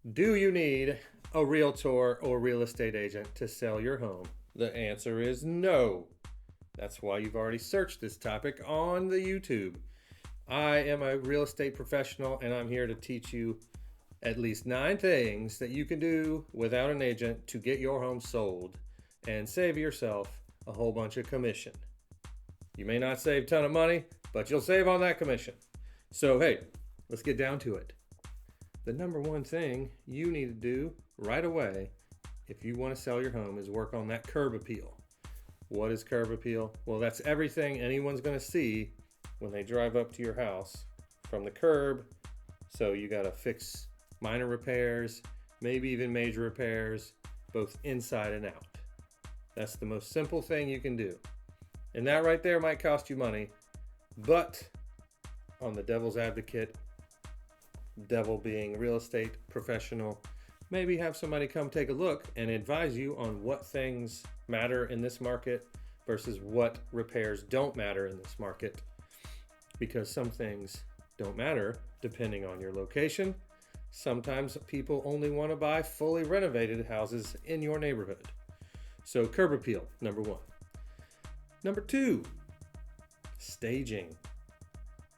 Do you need a realtor or real estate agent to sell your home? The answer is no. That's why you've already searched this topic on the YouTube. I am a real estate professional and I'm here to teach you at least 9 things that you can do without an agent to get your home sold and save yourself a whole bunch of commission. You may not save a ton of money, but you'll save on that commission. So hey, let's get down to it. The number one thing you need to do right away if you want to sell your home is work on that curb appeal. What is curb appeal? Well, that's everything anyone's going to see when they drive up to your house from the curb. So you got to fix minor repairs, maybe even major repairs, both inside and out. That's the most simple thing you can do. And that right there might cost you money, but on the devil's advocate, devil being real estate professional, maybe have somebody come take a look and advise you on what things matter in this market versus what repairs don't matter in this market, because some things don't matter depending on your location. Sometimes people only want to buy fully renovated houses in your neighborhood. So curb appeal, number one. Number two, staging.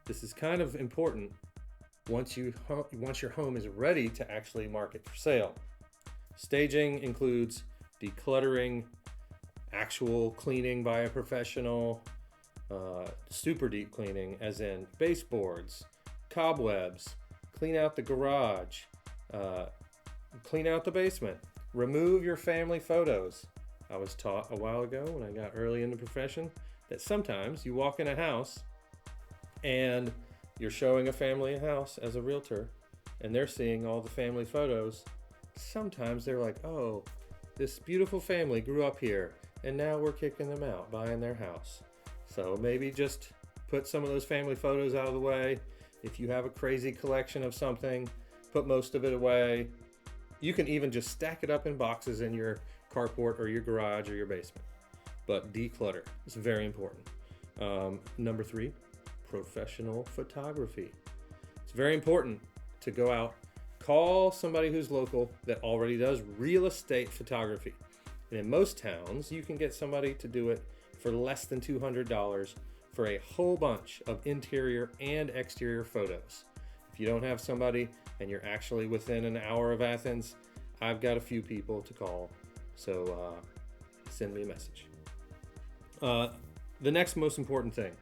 This is kind of important once your home is ready to actually market for sale. Staging includes decluttering, actual cleaning by a professional, super deep cleaning as in baseboards, cobwebs, clean out the garage, clean out the basement, remove your family photos. I was taught a while ago when I got early in the profession that sometimes you walk in a house and you're showing a family a house as a realtor and they're seeing all the family photos. Sometimes they're like, oh, this beautiful family grew up here and now we're kicking them out, buying their house. So maybe just put some of those family photos out of the way. If you have a crazy collection of something, put most of it away. You can even just stack it up in boxes in your carport or your garage or your basement. But declutter is very important. Number 3, professional photography. It's very important to go out, call somebody who's local that already does real estate photography. And in most towns, you can get somebody to do it for less than $200 for a whole bunch of interior and exterior photos. If you don't have somebody and you're actually within an hour of Athens, I've got a few people to call. So send me a message. The next most important thing,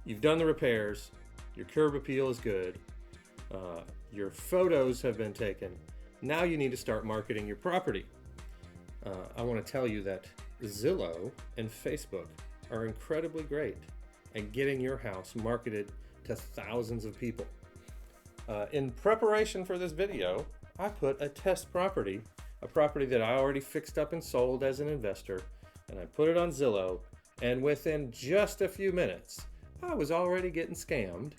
you've done the repairs, your curb appeal is good, your photos have been taken. Now you need to start marketing your property. I want to tell you that Zillow and Facebook are incredibly great at getting your house marketed to thousands of people. In preparation for this video, I put a test property, a property that I already fixed up and sold as an investor, and I put it on Zillow, and within just a few minutes, I was already getting scammed,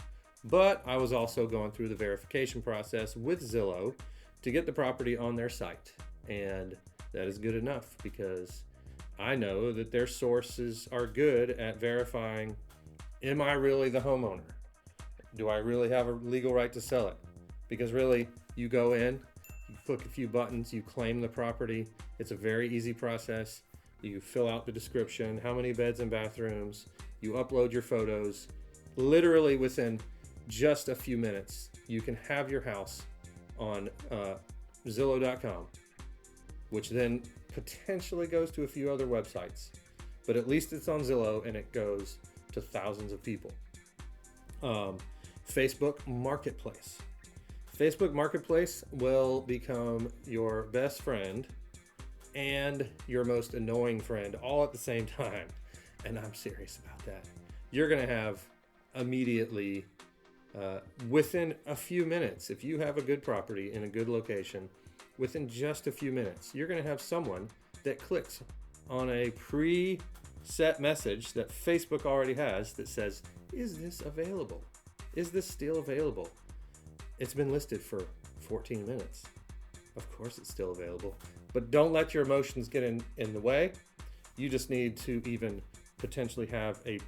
but I was also going through the verification process with Zillow to get the property on their site. And that is good enough because I know that their sources are good at verifying, am I really the homeowner? Do I really have a legal right to sell it? Because really, you go in, you click a few buttons, you claim the property. It's a very easy process. You fill out the description, how many beds and bathrooms, you upload your photos. Literally within just a few minutes, you can have your house on Zillow.com, which then potentially goes to a few other websites. But at least it's on Zillow and it goes to thousands of people. Facebook Marketplace. Facebook Marketplace will become your best friend and your most annoying friend all at the same time. And I'm serious about that. You're going to have immediately, within a few minutes, if you have a good property in a good location, within just a few minutes, you're going to have someone that clicks on a pre-set message that Facebook already has that says, is this available? Is this still available? It's been listed for 14 minutes. Of course it's still available, but don't let your emotions get in the way. You just need to even potentially have a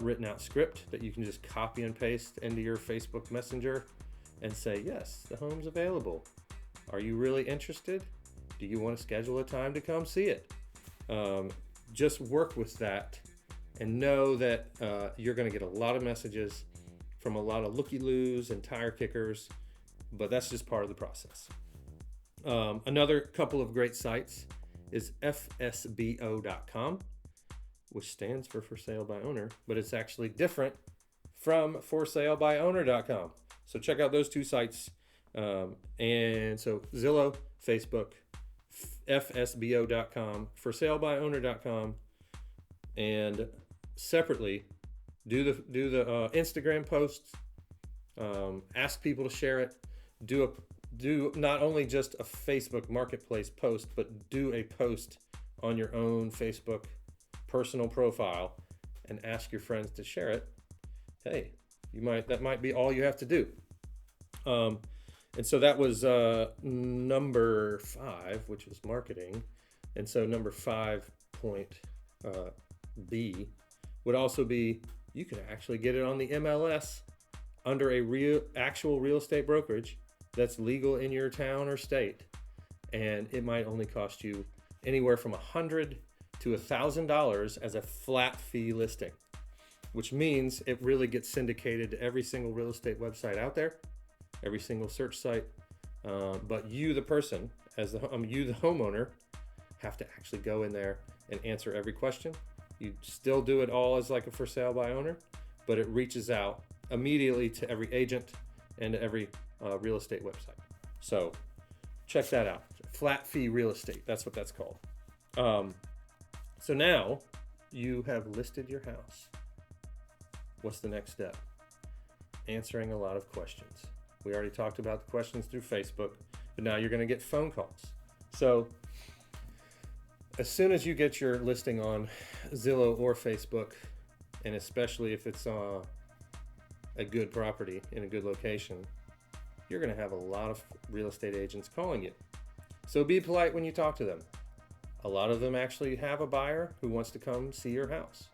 written out script that you can just copy and paste into your Facebook Messenger and say, yes, the home's available. Are you really interested? Do you want to schedule a time to come see it? Just work with that and know that you're going to get a lot of messages from a lot of looky-loos and tire kickers, but that's just part of the process. Another couple of great sites is FSBO.com, which stands for sale by owner, but it's actually different from forsalebyowner.com. So check out those two sites. And so Zillow, Facebook, FSBO.com, forsalebyowner.com, and separately do the Instagram posts. Ask people to share it. Do not only just a Facebook Marketplace post, but do a post on your own Facebook personal profile and ask your friends to share it. Hey, that might be all you have to do. And so that was number 5, which was marketing. And so number 5 point B would also be, you can actually get it on the MLS under a actual real estate brokerage that's legal in your town or state. And it might only cost you anywhere from $100 to $1,000 as a flat fee listing, which means it really gets syndicated to every single real estate website out there, every single search site. But you, the person, you, the homeowner, have to actually go in there and answer every question. You still do it all as like a for sale by owner, but it reaches out immediately to every agent and to every real estate website. So check that out. Flat fee real estate. That's what that's called. So now you have listed your house. What's the next step? Answering a lot of questions. We already talked about the questions through Facebook, but now you're going to get phone calls. So as soon as you get your listing on Zillow or Facebook, and especially if it's a good property in a good location, you're going to have a lot of real estate agents calling you. So be polite when you talk to them. A lot of them actually have a buyer who wants to come see your house.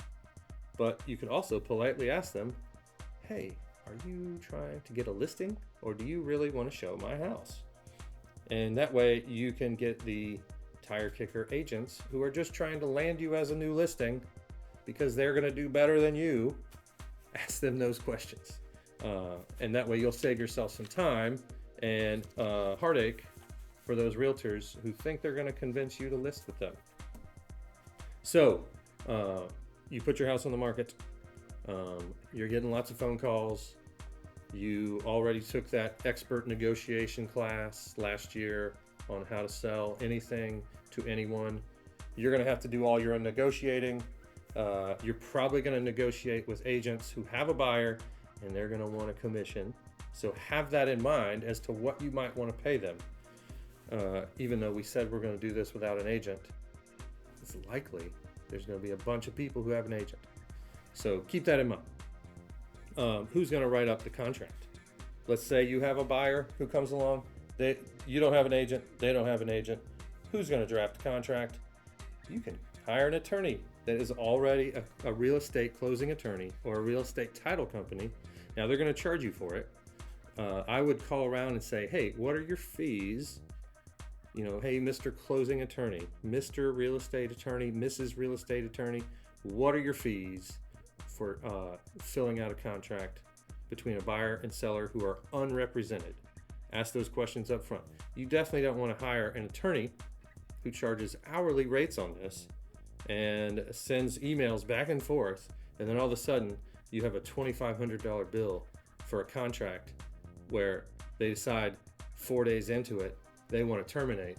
But you could also politely ask them, hey, are you trying to get a listing, or do you really want to show my house? And that way you can get the tire kicker agents who are just trying to land you as a new listing because they're going to do better than you. Ask them those questions. And that way you'll save yourself some time and heartache for those realtors who think they're going to convince you to list with them. So you put your house on the market. You're getting lots of phone calls. You already took that expert negotiation class last year on how to sell anything to anyone. You're going to have to do all your own negotiating. You're probably going to negotiate with agents who have a buyer and they're going to want a commission. So have that in mind as to what you might want to pay them. Even though we said we're going to do this without an agent, it's likely there's going to be a bunch of people who have an agent. So keep that in mind. Who's going to write up the contract? Let's say you have a buyer who comes along. You don't have an agent. They don't have an agent. Who's going to draft the contract? You can hire an attorney that is already a real estate closing attorney or a real estate title company. Now they're going to charge you for it. I would call around and say, hey, what are your fees? Hey, Mr. Closing Attorney, Mr. Real Estate Attorney, Mrs. Real Estate Attorney, what are your fees for filling out a contract between a buyer and seller who are unrepresented? Ask those questions up front. You definitely don't want to hire an attorney who charges hourly rates on this and sends emails back and forth, and then all of a sudden you have a $2,500 bill for a contract where they decide 4 days into it they want to terminate,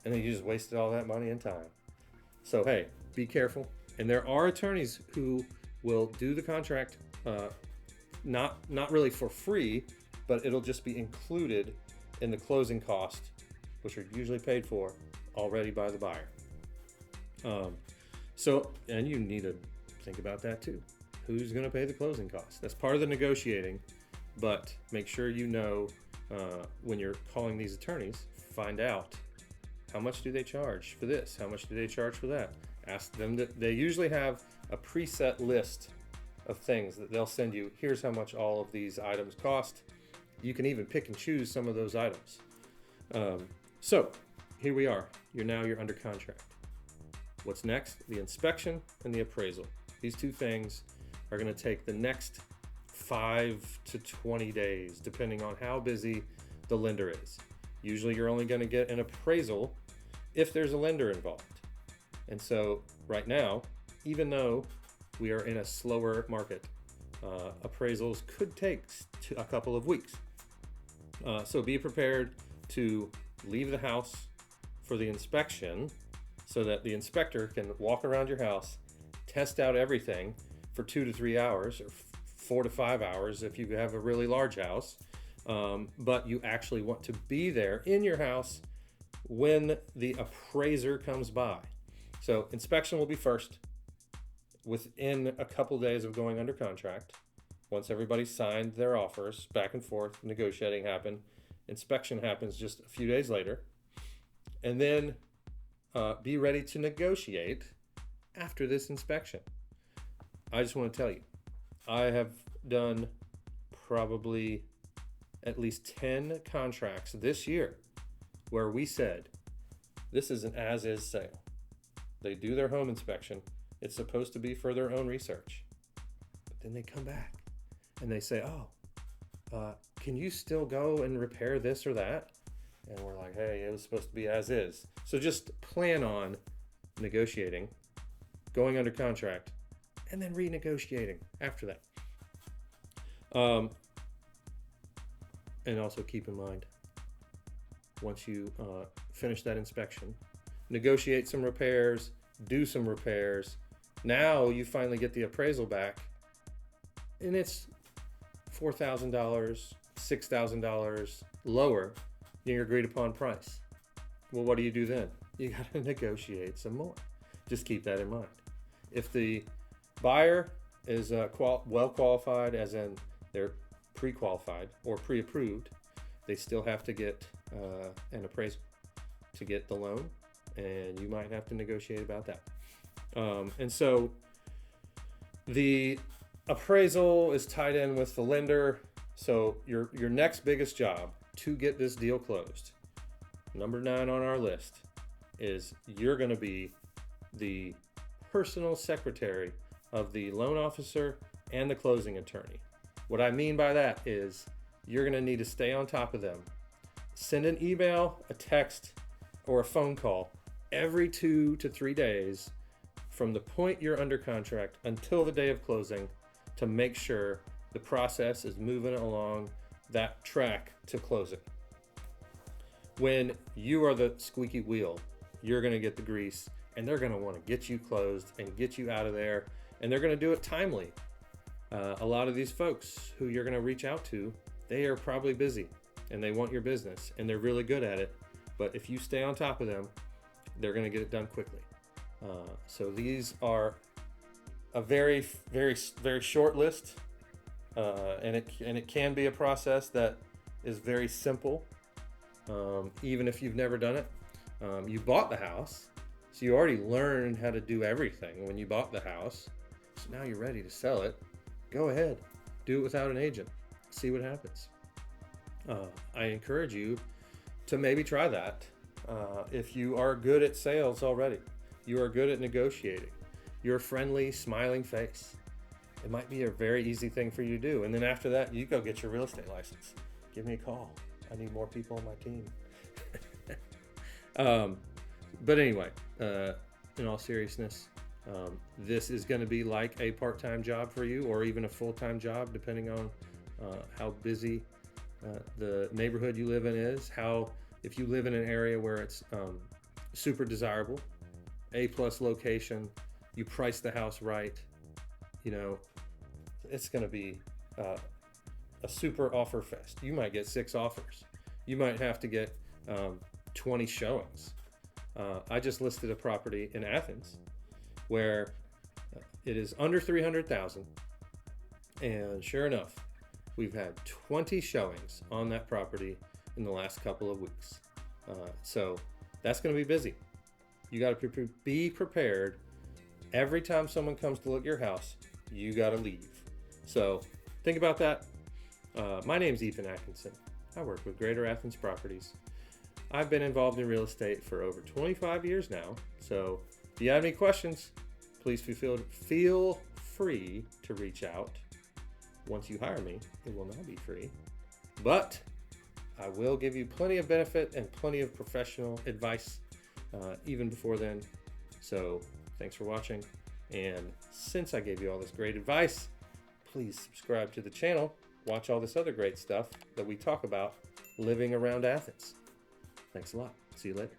and then you just wasted all that money and time. So hey, be careful. And there are attorneys who will do the contract not really for free, but it'll just be included in the closing cost, which are usually paid for already by the buyer. And you need to think about that too. Who's going to pay the closing costs? That's part of the negotiating, but make sure you know when you're calling these attorneys, find out how much do they charge for this? How much do they charge for that? Ask them. They usually have a preset list of things that they'll send you. Here's how much all of these items cost. You can even pick and choose some of those items. So here we are. You're under contract. What's next? The inspection and the appraisal. These two things are going to take the next 5 to 20 days, depending on how busy the lender is. Usually you're only going to get an appraisal if there's a lender involved. And so right now, even though we are in a slower market, appraisals could take a couple of weeks. So be prepared to leave the house for the inspection so that the inspector can walk around your house, test out everything for 2 to 3 hours or 4 to 5 hours if you have a really large house. But you actually want to be there in your house when the appraiser comes by. So inspection will be first within a couple days of going under contract. Once everybody signed their offers, back and forth, negotiating happened. Inspection happens just a few days later. And then be ready to negotiate after this inspection. I just want to tell you, I have done probably at least 10 contracts this year where we said, this is an as-is sale. They do their home inspection. It's supposed to be for their own research. But then they come back and they say, can you still go and repair this or that? And we're like, hey, it was supposed to be as is. So just plan on negotiating, going under contract, and then renegotiating after that. And also keep in mind, once you finish that inspection, negotiate some repairs, do some repairs. Now you finally get the appraisal back, and it's $4,000, $6,000 lower than your agreed upon price. Well, what do you do then? You got to negotiate some more. Just keep that in mind. If the buyer is well qualified, as in they're pre-qualified or pre-approved, they still have to get an appraisal to get the loan, and you might have to negotiate about that. And so the appraisal is tied in with the lender. So your next biggest job to get this deal closed, number 9 on our list, is you're going to be the personal secretary of the loan officer and the closing attorney. What I mean by that is you're going to need to stay on top of them. Send an email, a text, or a phone call every 2 to 3 days from the point you're under contract until the day of closing to make sure the process is moving along that track to closing. When you are the squeaky wheel, you're going to get the grease, and they're going to want to get you closed and get you out of there, and they're going to do it timely. A lot of these folks who you're going to reach out to, they are probably busy and they want your business and they're really good at it. But if you stay on top of them, they're going to get it done quickly. So these are a very, very, very short list, and it can be a process that is very simple, even if you've never done it. You bought the house, so you already learned how to do everything when you bought the house. So now you're ready to sell it. Go ahead, do it without an agent. See what happens. I encourage you to maybe try that. If you are good at sales already, you are good at negotiating, you're a friendly, smiling face, it might be a very easy thing for you to do. And then after that, you go get your real estate license. Give me a call. I need more people on my team. But anyway, in all seriousness, this is going to be like a part-time job for you, or even a full-time job, depending on how busy the neighborhood you live in is. If you live in an area where it's super desirable, A+ location, you price the house right, it's going to be a super offer fest. You might get 6 offers. You might have to get 20 showings. I just listed a property in Athens where it is under 300,000, and sure enough, we've had 20 showings on that property in the last couple of weeks. So that's going to be busy. You got to be prepared. Every time someone comes to look at your house, you got to leave. So think about that. My name's Ethan Atkinson. I work with Greater Athens Properties. I've been involved in real estate for over 25 years now, so if you have any questions, please feel free to reach out. Once you hire me, it will not be free, but I will give you plenty of benefit and plenty of professional advice even before then. So thanks for watching, and since I gave you all this great advice, please subscribe to the channel. Watch all this other great stuff that we talk about living around Athens. Thanks a lot. See you later.